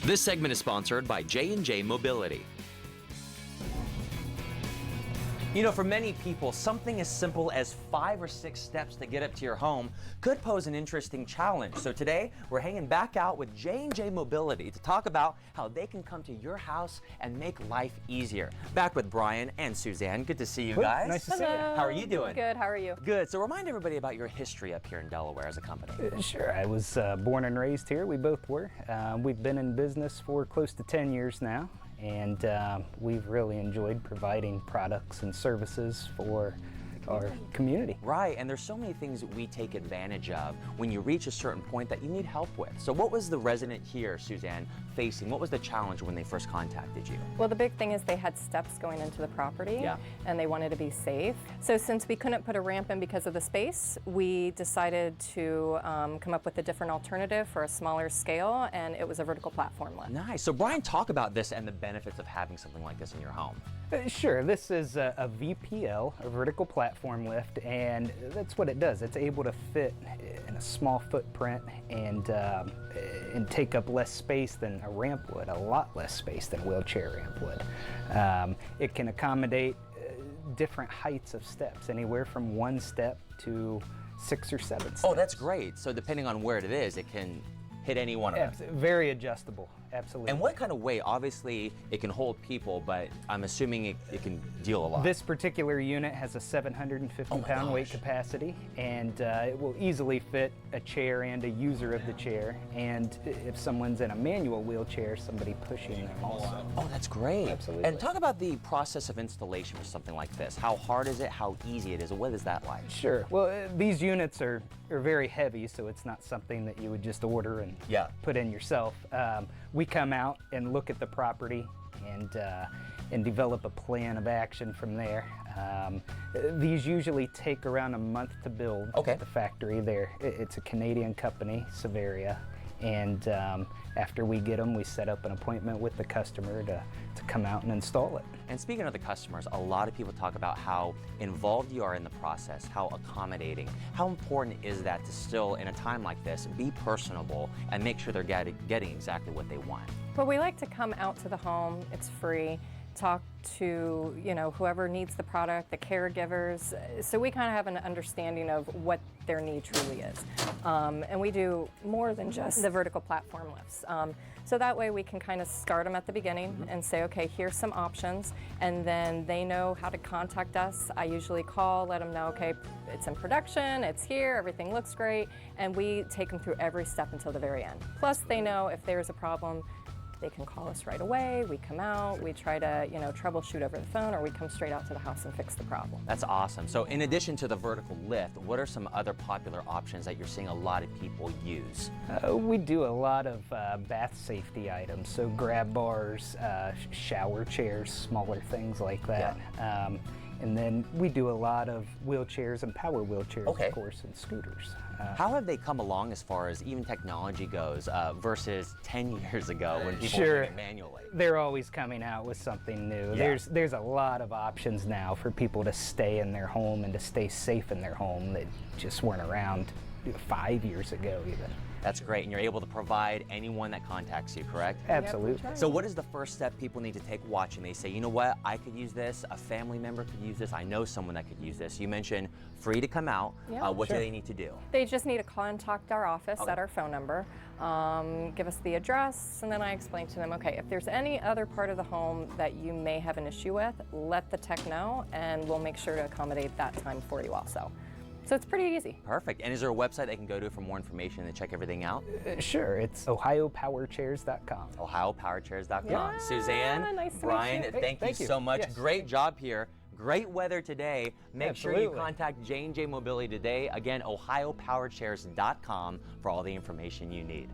This segment is sponsored by J&J Mobility. You know, for many people, something as simple as 5 or 6 steps to get up to your home could pose an interesting challenge. So today, we're hanging back out with J&J Mobility to talk about how they can come to your house and make life easier. Back with Brian and Suzanne. Good to see you guys. Nice to see you. How are you doing? Good, how are you? Good. So remind everybody about your history up here in Delaware as a company. Sure, I was born and raised here. We both were. We've been in business for close to 10 years now, and we've really enjoyed providing products and services for our community. Right, and there's so many things that we take advantage of when you reach a certain point that you need help with. So what was the resident here, Suzanne, facing? What was the challenge when they first contacted you? Well, the big thing is they had steps going into the property, and they wanted to be safe. So since we couldn't put a ramp in because of the space, we decided to come up with a different alternative for a smaller scale, and it was a vertical platform lift. Nice. So Brian, talk about this and the benefits of having something like this in your home. Sure, this is a VPL, a vertical platform lift, and that's what it does. It's able to fit in a small footprint and take up less space than a ramp would, a lot less space than a wheelchair ramp would. It can accommodate different heights of steps, anywhere from 1 step to 6 or 7 steps. Oh, that's great. So depending on where it is, it can hit any one of them. Very adjustable, absolutely. And what kind of weight? Obviously, it can hold people, but I'm assuming it can deal a lot. This particular unit has a 750-pound weight capacity, and it will easily fit a chair and a user of the chair, and if someone's in a manual wheelchair, somebody pushing them also. Oh, that's great. Absolutely. And talk about the process of installation for something like this. How hard is it? How easy it is? What is that like? Sure. Well, these units are very heavy, so it's not something that you would just order and put in yourself. We come out and look at the property and develop a plan of action from there. These usually take around a month to build at the factory there. It's a Canadian company, Severia, and after we get them, we set up an appointment with the customer to come out and install it. And speaking of the customers, a lot of people talk about how involved you are in the process, how accommodating. How important is that to still, in a time like this, be personable and make sure they're getting exactly what they want? Well, we like to come out to the home, it's free, talk to, you know, whoever needs the product, the caregivers, so we kind of have an understanding of what their need truly is. And we do more than just the vertical platform lifts. So that way we can kind of start them at the beginning and say, okay, here's some options, and then they know how to contact us. I usually call, let them know, okay, it's in production, it's here, everything looks great, and we take them through every step until the very end. Plus they know if there's a problem, they can call us right away, we come out, we try to, you know, troubleshoot over the phone, or we come straight out to the house and fix the problem. That's awesome. So in addition to the vertical lift, what are some other popular options that you're seeing a lot of people use? We do a lot of bath safety items, so grab bars, shower chairs, smaller things like that. And then we do a lot of wheelchairs and power wheelchairs, of course, and scooters. How have they come along as far as even technology goes versus 10 years ago when people were doing it manually? They're always coming out with something new. There's a lot of options now for people to stay in their home and to stay safe in their home that just weren't around 5 years ago even. That's great, and you're able to provide anyone that contacts you, correct? Absolutely. So what is the first step people need to take watching? They say, you know what, I could use this, a family member could use this, I know someone that could use this. You mentioned free to come out. What do they need to do? They just need to contact our office at our phone number, give us the address, and then I explain to them, okay, if there's any other part of the home that you may have an issue with, let the tech know, and we'll make sure to accommodate that time for you also. So it's pretty easy. Perfect. And is there a website they can go to for more information and check everything out? Sure, it's ohiopowerchairs.com. ohiopowerchairs.com. Yeah, Suzanne, nice to Brian, meet you. thank you so much. Yes. Great job here. Great weather today. Make sure you contact J&J Mobility today. Again, ohiopowerchairs.com for all the information you need.